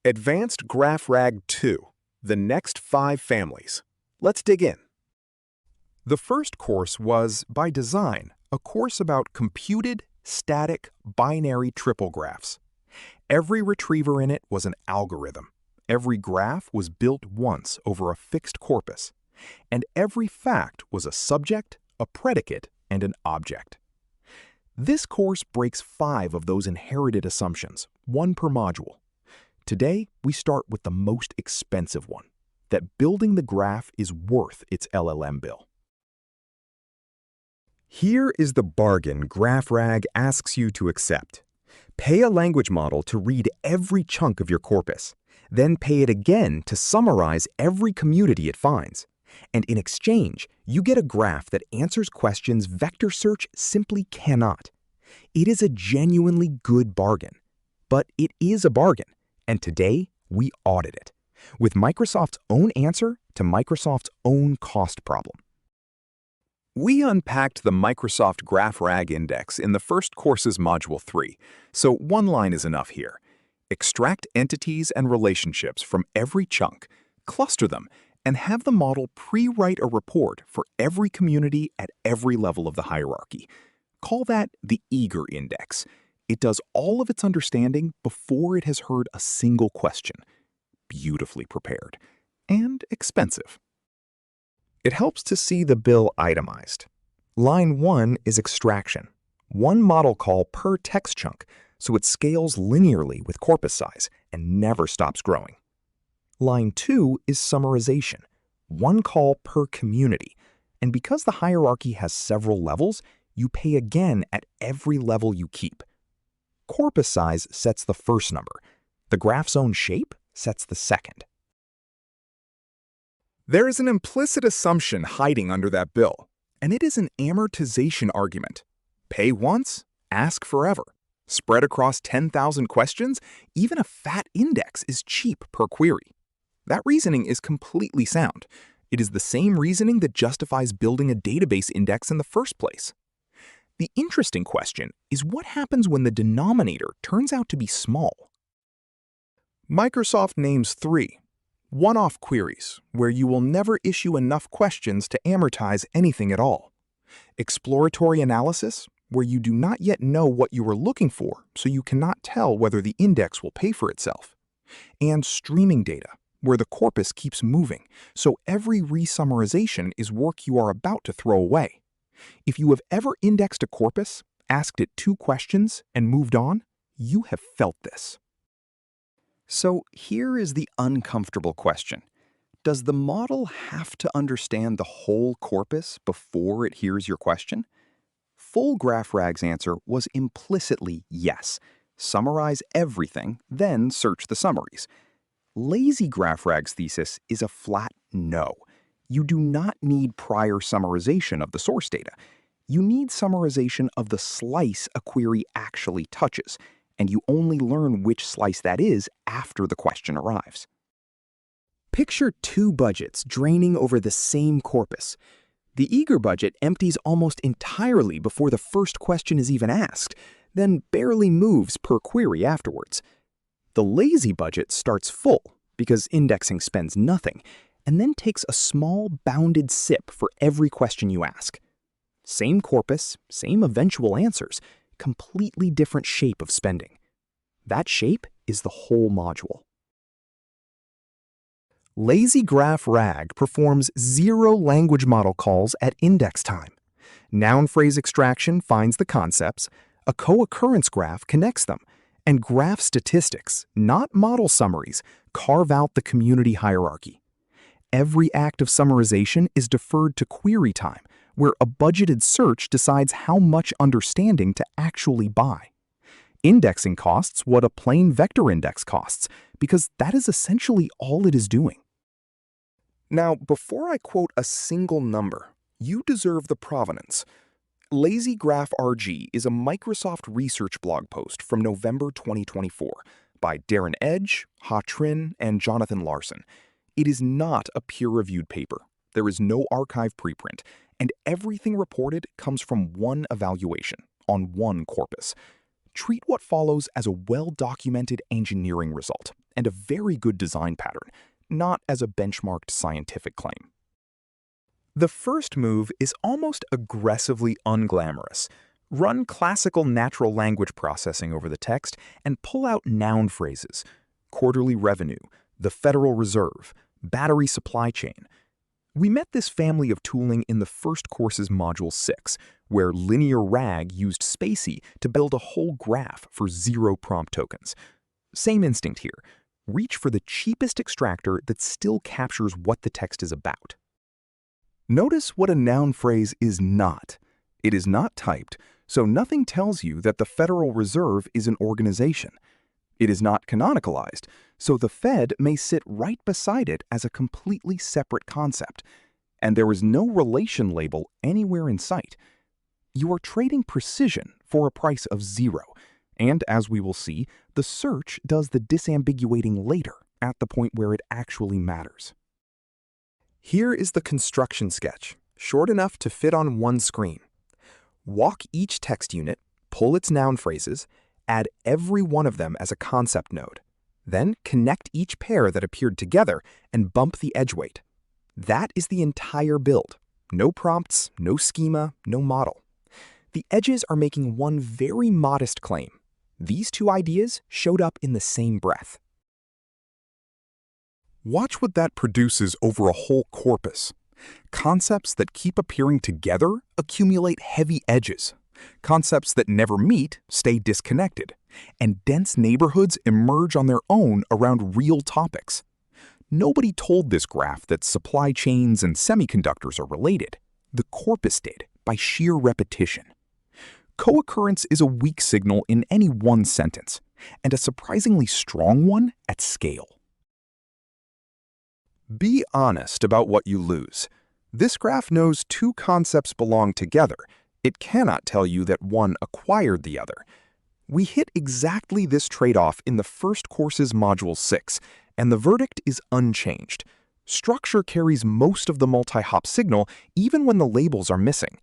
Advanced GraphRAG 2, the next 5 families. Let's dig in. The first course was, by design, a course about computed, static, binary triple graphs. Every retriever in it was an algorithm. Every graph was built once over a fixed corpus. And every fact was a subject, a predicate, and an object. This course breaks 5 of those inherited assumptions, 1 per module. Today, we start with the most expensive one, that building the graph is worth its LLM bill. Here is the bargain GraphRAG asks you to accept. Pay a language model to read every chunk of your corpus, then pay it again to summarize every community it finds. And in exchange, you get a graph that answers questions vector search simply cannot. It is a genuinely good bargain. But it is a bargain. And today, we audit it, with Microsoft's own answer to Microsoft's own cost problem. We unpacked the Microsoft GraphRAG index in the first course's Module 3, so one line is enough here. Extract entities and relationships from every chunk, cluster them, and have the model pre-write a report for every community at every level of the hierarchy. Call that the eager index. It does all of its understanding before it has heard a single question. Beautifully prepared. And expensive. It helps to see the bill itemized. Line 1 is extraction. 1 model call per text chunk, so it scales linearly with corpus size and never stops growing. Line 2 is summarization. 1 call per community. And because the hierarchy has several levels, you pay again at every level you keep. Corpus size sets the first number. The graph's own shape sets the second. There is an implicit assumption hiding under that bill, and it is an amortization argument. Pay once, ask forever. Spread across 10,000 questions, even a fat index is cheap per query. That reasoning is completely sound. It is the same reasoning that justifies building a database index in the first place. The interesting question is what happens when the denominator turns out to be small? Microsoft names 3. One-off queries, where you will never issue enough questions to amortize anything at all. Exploratory analysis, where you do not yet know what you are looking for, so you cannot tell whether the index will pay for itself. And streaming data, where the corpus keeps moving, so every resummarization is work you are about to throw away. If you have ever indexed a corpus, asked it 2 questions, and moved on, you have felt this. So here is the uncomfortable question. Does the model have to understand the whole corpus before it hears your question? Full GraphRAG's answer was implicitly yes. Summarize everything, then search the summaries. LazyGraphRAG's thesis is a flat no. You do not need prior summarization of the source data. You need summarization of the slice a query actually touches, and you only learn which slice that is after the question arrives. Picture 2 budgets draining over the same corpus. The eager budget empties almost entirely before the first question is even asked, then barely moves per query afterwards. The lazy budget starts full, because indexing spends nothing, and then takes a small bounded sip for every question you ask. Same corpus, same eventual answers, completely different shape of spending. That shape is the whole module. LazyGraphRAG performs 0 language model calls at index time. Noun-phrase extraction finds the concepts, a co-occurrence graph connects them, and graph statistics, not model summaries, carve out the community hierarchy. Every act of summarization is deferred to query time, where a budgeted search decides how much understanding to actually buy. Indexing costs what a plain vector index costs, because that is essentially all it is doing. Now, before I quote a single number, you deserve the provenance. LazyGraphRAG is a Microsoft research blog post from November 2024 by Darren Edge, Ha Trin, and Jonathan Larson. It is not a peer-reviewed paper. There is no archive preprint, and everything reported comes from one evaluation on one corpus. Treat what follows as a well-documented engineering result and a very good design pattern, not as a benchmarked scientific claim. The first move is almost aggressively unglamorous. Run classical natural language processing over the text and pull out noun phrases: quarterly revenue, the Federal Reserve, battery supply chain. We met this family of tooling in the first course's Module 6, where LazyGraphRAG used Spacy to build a whole graph for 0 prompt tokens. Same instinct here. Reach for the cheapest extractor that still captures what the text is about. Notice what a noun phrase is not. It is not typed, so nothing tells you that the Federal Reserve is an organization. It is not canonicalized, so the Fed may sit right beside it as a completely separate concept. And there is no relation label anywhere in sight. You are trading precision for a price of 0, and as we will see, the search does the disambiguating later, at the point where it actually matters. Here is the construction sketch, short enough to fit on one screen. Walk each text unit, pull its noun phrases, add every one of them as a concept node. Then connect each pair that appeared together and bump the edge weight. That is the entire build. No prompts, no schema, no model. The edges are making one very modest claim. These two ideas showed up in the same breath. Watch what that produces over a whole corpus. Concepts that keep appearing together accumulate heavy edges. Concepts that never meet stay disconnected. And dense neighborhoods emerge on their own around real topics. Nobody told this graph that supply chains and semiconductors are related. The corpus did, by sheer repetition. Co-occurrence is a weak signal in any one sentence, and a surprisingly strong one at scale. Be honest about what you lose. This graph knows two concepts belong together. It cannot tell you that one acquired the other. We hit exactly this trade-off in the first course's Module 6, and the verdict is unchanged. Structure carries most of the multi-hop signal even when the labels are missing.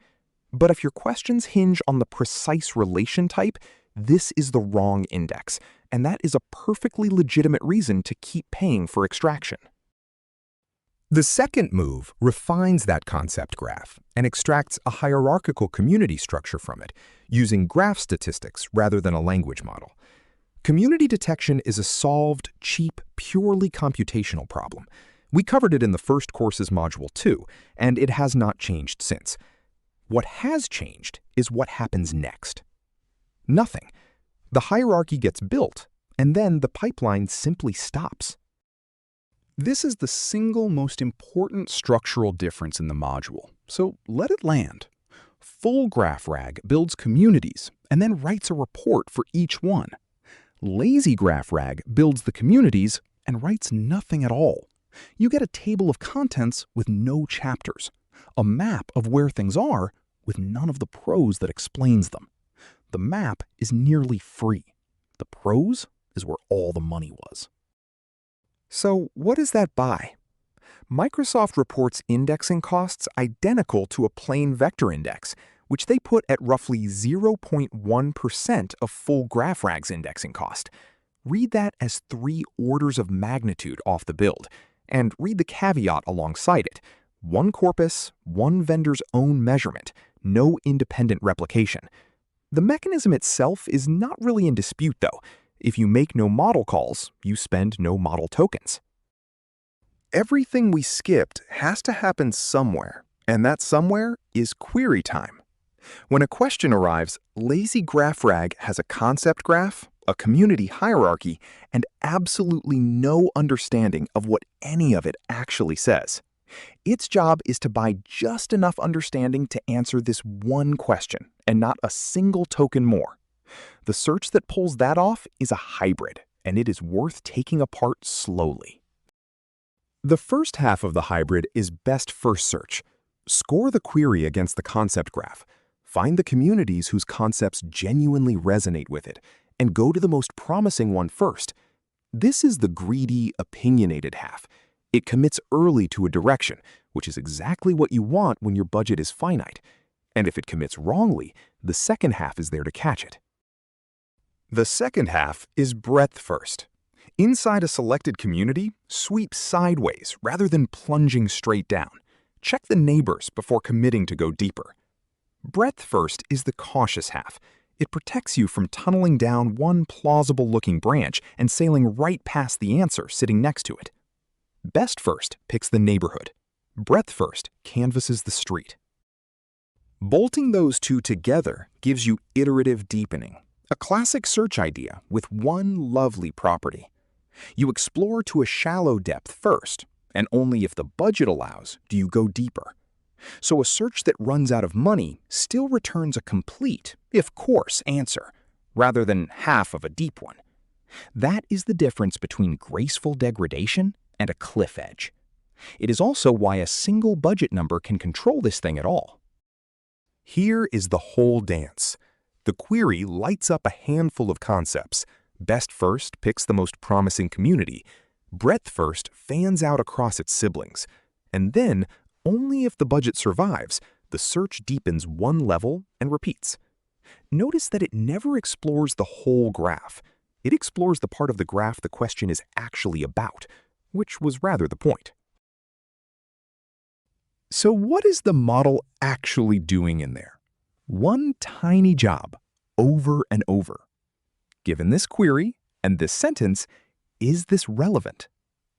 But if your questions hinge on the precise relation type, this is the wrong index, and that is a perfectly legitimate reason to keep paying for extraction. The second move refines that concept graph and extracts a hierarchical community structure from it, using graph statistics rather than a language model. Community detection is a solved, cheap, purely computational problem. We covered it in the first course's Module 2, and it has not changed since. What has changed is what happens next. Nothing. The hierarchy gets built, and then the pipeline simply stops. This is the single most important structural difference in the module, so let it land. Full GraphRAG builds communities and then writes a report for each one. LazyGraphRAG builds the communities and writes nothing at all. You get a table of contents with no chapters, a map of where things are with none of the prose that explains them. The map is nearly free. The prose is where all the money was. So what does that buy? Microsoft reports indexing costs identical to a plain vector index, which they put at roughly 0.1% of full GraphRAG's indexing cost. Read that as 3 orders of magnitude off the build, and read the caveat alongside it. One corpus, one vendor's own measurement, no independent replication. The mechanism itself is not really in dispute, though. If you make no model calls, you spend no model tokens. Everything we skipped has to happen somewhere, and that somewhere is query time. When a question arrives, LazyGraphRAG has a concept graph, a community hierarchy, and absolutely no understanding of what any of it actually says. Its job is to buy just enough understanding to answer this one question, and not a single token more. The search that pulls that off is a hybrid, and it is worth taking apart slowly. The first half of the hybrid is best first search. Score the query against the concept graph. Find the communities whose concepts genuinely resonate with it, and go to the most promising one first. This is the greedy, opinionated half. It commits early to a direction, which is exactly what you want when your budget is finite. And if it commits wrongly, the second half is there to catch it. The second half is breadth first. Inside a selected community, sweep sideways rather than plunging straight down. Check the neighbors before committing to go deeper. Breadth first is the cautious half. It protects you from tunneling down one plausible-looking branch and sailing right past the answer sitting next to it. Best first picks the neighborhood. Breadth first canvasses the street. Bolting those two together gives you iterative deepening, a classic search idea with one lovely property. You explore to a shallow depth first, and only if the budget allows do you go deeper. So a search that runs out of money still returns a complete, if coarse, answer, rather than half of a deep one. That is the difference between graceful degradation and a cliff edge. It is also why a single budget number can control this thing at all. Here is the whole dance. The query lights up a handful of concepts. Best first picks the most promising community. Breadth first fans out across its siblings. And then, only if the budget survives, the search deepens one level and repeats. Notice that it never explores the whole graph. It explores the part of the graph the question is actually about, which was rather the point. So what is the model actually doing in there? One tiny job, over and over. Given this query and this sentence, is this relevant?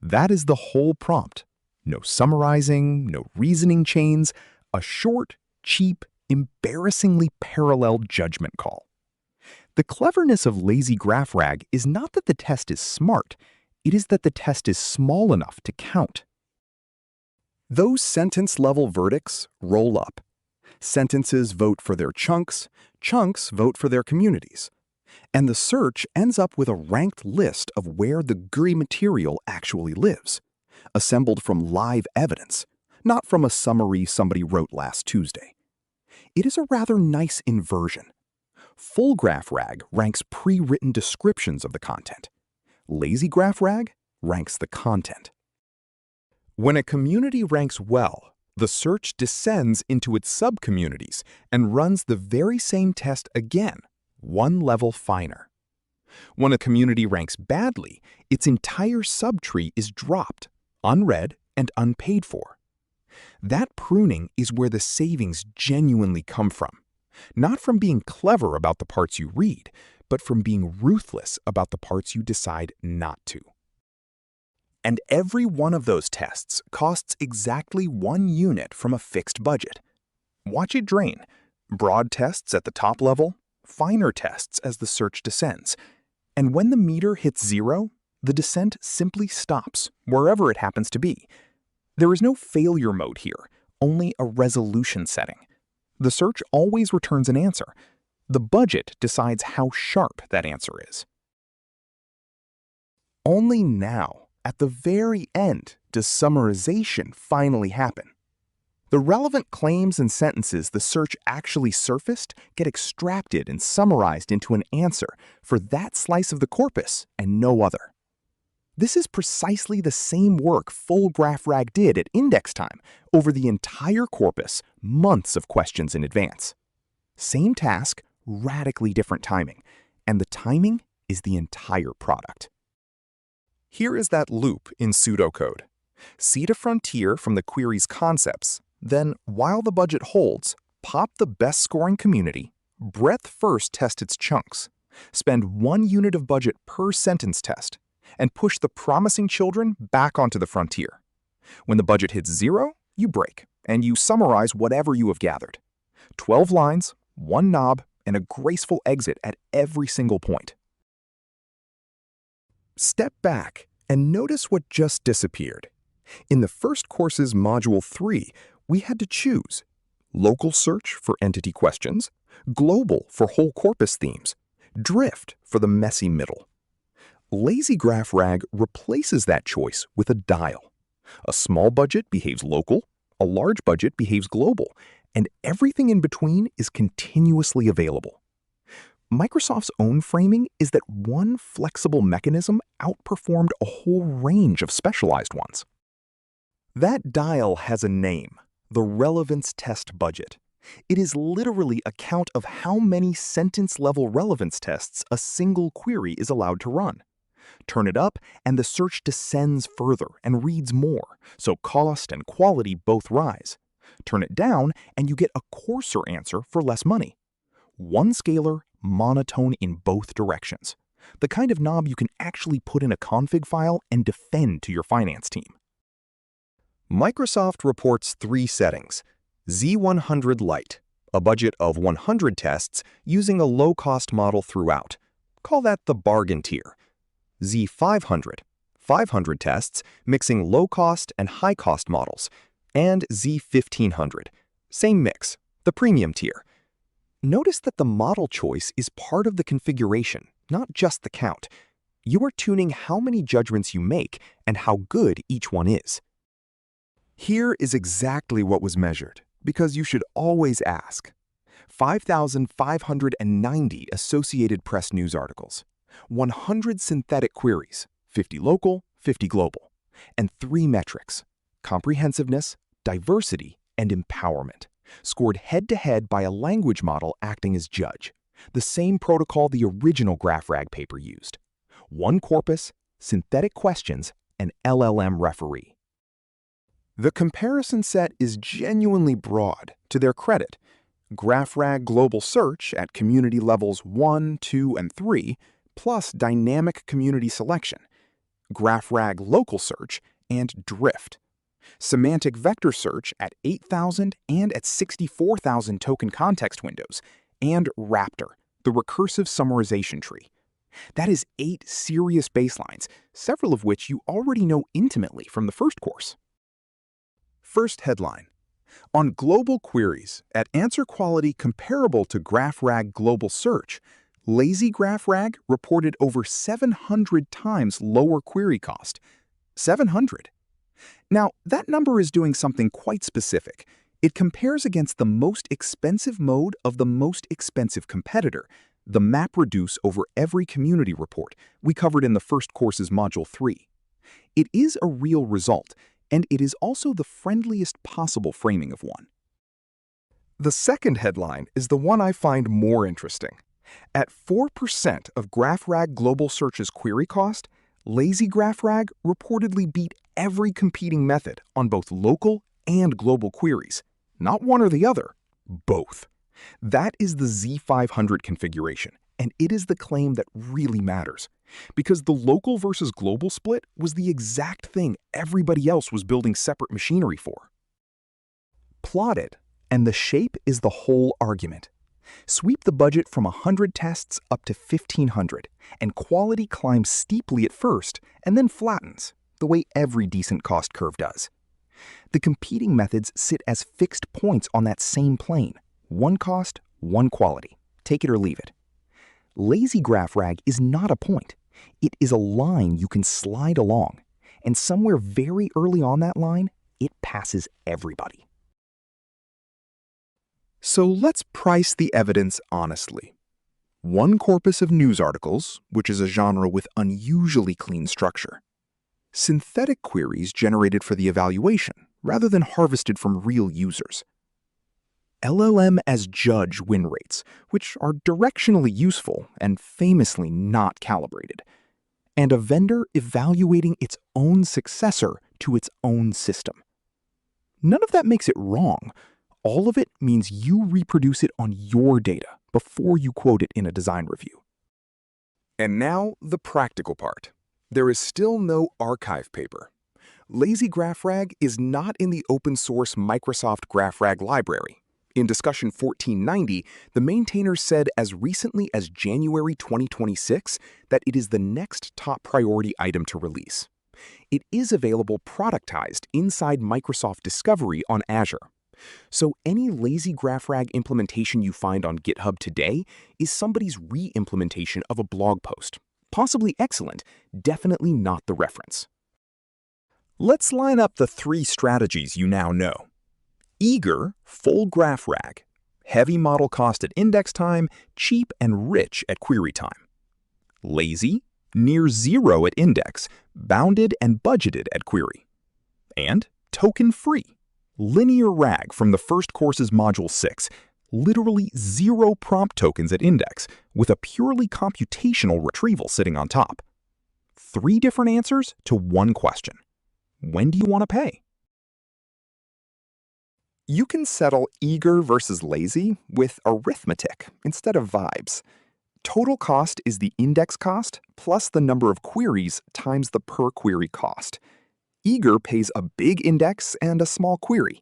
That is the whole prompt. No summarizing, no reasoning chains, a short, cheap, embarrassingly parallel judgment call. The cleverness of LazyGraphRAG is not that the test is smart, it is that the test is small enough to count. Those sentence-level verdicts roll up. Sentences vote for their chunks, chunks vote for their communities. And the search ends up with a ranked list of where the GRI material actually lives, assembled from live evidence, not from a summary somebody wrote last Tuesday. It is a rather nice inversion. Full GraphRAG ranks pre-written descriptions of the content. LazyGraphRAG ranks the content. When a community ranks well, the search descends into its subcommunities and runs the very same test again, one level finer. When a community ranks badly, its entire subtree is dropped, unread and unpaid for. That pruning is where the savings genuinely come from, not from being clever about the parts you read, but from being ruthless about the parts you decide not to. And every one of those tests costs exactly 1 unit from a fixed budget. Watch it drain. Broad tests at the top level, finer tests as the search descends. And when the meter hits 0, the descent simply stops, wherever it happens to be. There is no failure mode here, only a resolution setting. The search always returns an answer. The budget decides how sharp that answer is. Only now, at the very end, does summarization finally happen. The relevant claims and sentences the search actually surfaced get extracted and summarized into an answer for that slice of the corpus and no other. This is precisely the same work full GraphRAG did at index time over the entire corpus, months of questions in advance. Same task, radically different timing, and the timing is the entire product. Here is that loop in pseudocode. Seed a frontier from the query's concepts, then, while the budget holds, pop the best scoring community, breadth first test its chunks, spend 1 unit of budget per sentence test, and push the promising children back onto the frontier. When the budget hits 0, you break, and you summarize whatever you have gathered. 12 lines, 1 knob, and a graceful exit at every single point. Step back and notice what just disappeared. In the first course's Module 3, we had to choose local search for entity questions, global for whole corpus themes, drift for the messy middle. LazyGraphRAG replaces that choice with a dial. A small budget behaves local, a large budget behaves global, and everything in between is continuously available. Microsoft's own framing is that one flexible mechanism outperformed a whole range of specialized ones. That dial has a name, the relevance-test budget. It is literally a count of how many sentence-level relevance tests a single query is allowed to run. Turn it up, and the search descends further and reads more, so cost and quality both rise. Turn it down, and you get a coarser answer for less money. One scalar, monotone in both directions. The kind of knob you can actually put in a config file and defend to your finance team. Microsoft reports 3 settings. Z100 Lite, a budget of 100 tests using a low-cost model throughout. Call that the bargain tier. Z500, 500 tests mixing low-cost and high-cost models. And Z1500, same mix, the premium tier. Notice that the model choice is part of the configuration, not just the count. You are tuning how many judgments you make and how good each one is. Here is exactly what was measured, because you should always ask. 5,590 Associated Press news articles, 100 synthetic queries, 50 local, 50 global, and 3 metrics: comprehensiveness, diversity, and empowerment, scored head-to-head by a language model acting as judge, the same protocol the original GraphRAG paper used. 1 corpus, synthetic questions, and LLM referee. The comparison set is genuinely broad, to their credit. GraphRAG Global Search at community levels 1, 2, and 3, plus dynamic community selection. GraphRAG Local Search and Drift. Semantic vector search at 8,000 and at 64,000 token context windows, and Raptor, the recursive summarization tree. That is 8 serious baselines, several of which you already know intimately from the first course. First headline. On global queries at answer quality comparable to GraphRAG Global Search, LazyGraphRAG reported over 700 times lower query cost. 700. Now, that number is doing something quite specific. It compares against the most expensive mode of the most expensive competitor, the MapReduce over every community report we covered in the first course's Module 3. It is a real result, and it is also the friendliest possible framing of one. The second headline is the one I find more interesting. At 4% of GraphRAG Global Search's query cost, LazyGraphRAG reportedly beat every competing method on both local and global queries. Not one or the other, both. That is the Z500 configuration, and it is the claim that really matters. Because the local versus global split was the exact thing everybody else was building separate machinery for. Plot it, and the shape is the whole argument. Sweep the budget from 100 tests up to 1,500, and quality climbs steeply at first and then flattens, the way every decent cost curve does. The competing methods sit as fixed points on that same plane. One cost, one quality. Take it or leave it. LazyGraphRAG is not a point. It is a line you can slide along, and somewhere very early on that line, it passes everybody. So let's price the evidence honestly. 1 corpus of news articles, which is a genre with unusually clean structure. Synthetic queries generated for the evaluation, rather than harvested from real users. LLM as judge win rates, which are directionally useful and famously not calibrated. And a vendor evaluating its own successor to its own system. None of that makes it wrong. All of it means you reproduce it on your data before you quote it in a design review. And now, the practical part. There is still no archive paper. LazyGraphRAG is not in the open-source Microsoft GraphRAG library. In discussion 1490, the maintainers said as recently as January 2026 that it is the next top priority item to release. It is available productized inside Microsoft Discovery on Azure. So any LazyGraphRAG implementation you find on GitHub today is somebody's re-implementation of a blog post. Possibly excellent, definitely not the reference. Let's line up the 3 strategies you now know. Eager, full GraphRAG. Heavy model cost at index time, cheap and rich at query time. Lazy, near zero at index, bounded and budgeted at query. And token-free. LazyGraphRAG from the first course's Module 6, literally 0 prompt tokens at index, with a purely computational retrieval sitting on top. 3 different answers to one question. When do you want to pay? You can settle eager versus lazy with arithmetic instead of vibes. Total cost is the index cost plus the number of queries times the per query cost. Eager pays a big index and a small query.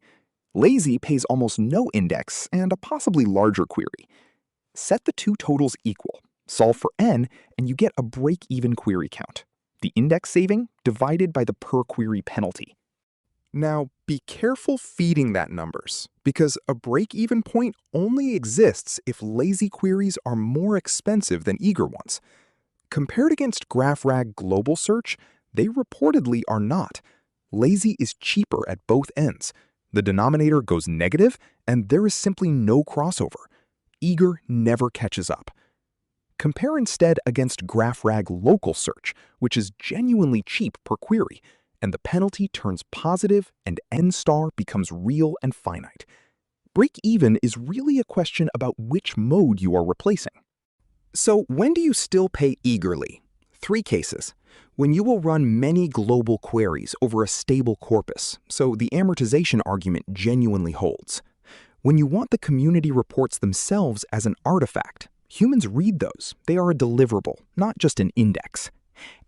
Lazy pays almost no index and a possibly larger query. Set the two totals equal, solve for n, and you get a break-even query count. The index saving divided by the per query penalty. Now, be careful feeding that numbers, because a break-even point only exists if lazy queries are more expensive than eager ones. Compared against GraphRAG Global Search, they reportedly are not. Lazy is cheaper at both ends. The denominator goes negative, and there is simply no crossover. Eager never catches up. Compare instead against GraphRAG Local Search, which is genuinely cheap per query, and the penalty turns positive and n star becomes real and finite. Break-even is really a question about which mode you are replacing. So when do you still pay eagerly? 3 cases. When you will run many global queries over a stable corpus, so the amortization argument genuinely holds. When you want the community reports themselves as an artifact, humans read those. They are a deliverable, not just an index.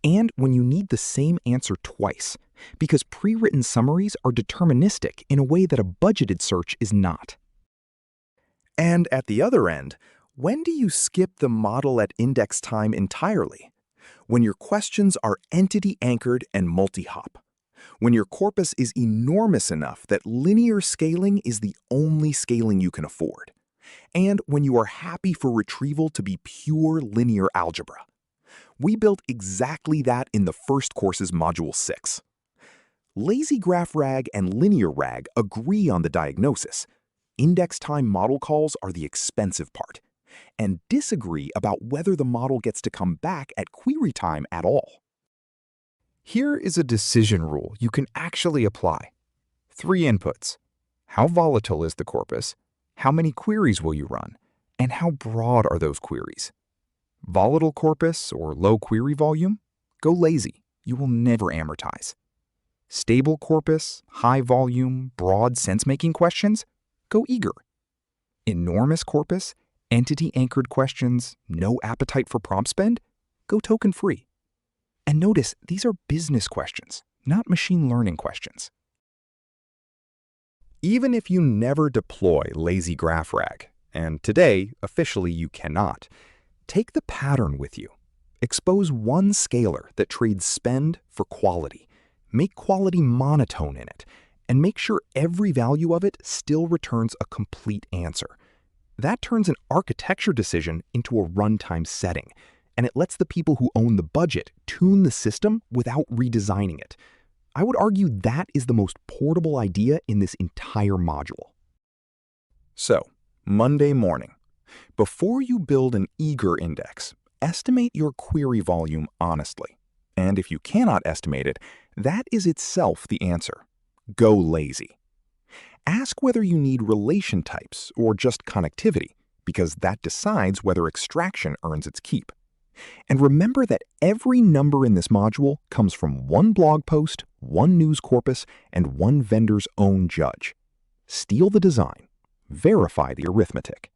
And when you need the same answer twice, because pre-written summaries are deterministic in a way that a budgeted search is not. And at the other end, when do you skip the model at index time entirely? When your questions are entity-anchored and multi-hop. When your corpus is enormous enough that linear scaling is the only scaling you can afford. And when you are happy for retrieval to be pure linear algebra. We built exactly that in the first course's Module 6. LazyGraphRAG and LinearRAG agree on the diagnosis. Index time model calls are the expensive part, and disagree about whether the model gets to come back at query time at all. Here is a decision rule you can actually apply. 3 inputs. How volatile is the corpus? How many queries will you run? And how broad are those queries? Volatile corpus or low query volume? Go lazy. You will never amortize. Stable corpus, high volume, broad sense-making questions? Go eager. Enormous corpus, entity-anchored questions, no appetite for prompt spend? Go token-free. And notice, these are business questions, not machine learning questions. Even if you never deploy LazyGraphRAG, and today, officially you cannot, take the pattern with you. Expose one scalar that trades spend for quality. Make quality monotone in it, and make sure every value of it still returns a complete answer. That turns an architecture decision into a runtime setting, and it lets the people who own the budget tune the system without redesigning it. I would argue that is the most portable idea in this entire module. So, Monday morning. Before you build an eager index, estimate your query volume honestly. And if you cannot estimate it, that is itself the answer. Go lazy. Ask whether you need relation types or just connectivity, because that decides whether extraction earns its keep. And remember that every number in this module comes from one blog post, one news corpus, and one vendor's own judge. Steal the design. Verify the arithmetic.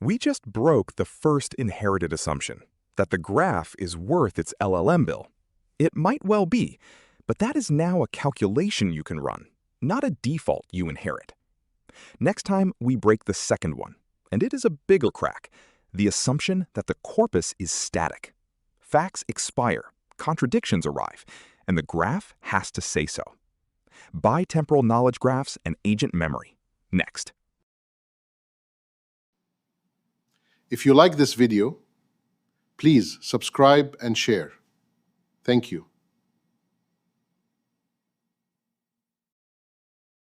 We just broke the first inherited assumption, that the graph is worth its LLM bill. It might well be, but that is now a calculation you can run, not a default you inherit. Next time, we break the second one, and it is a bigger crack, the assumption that the corpus is static. Facts expire, contradictions arrive, and the graph has to say so. Bitemporal knowledge graphs and agent memory. Next. If you like this video, please subscribe and share. Thank you.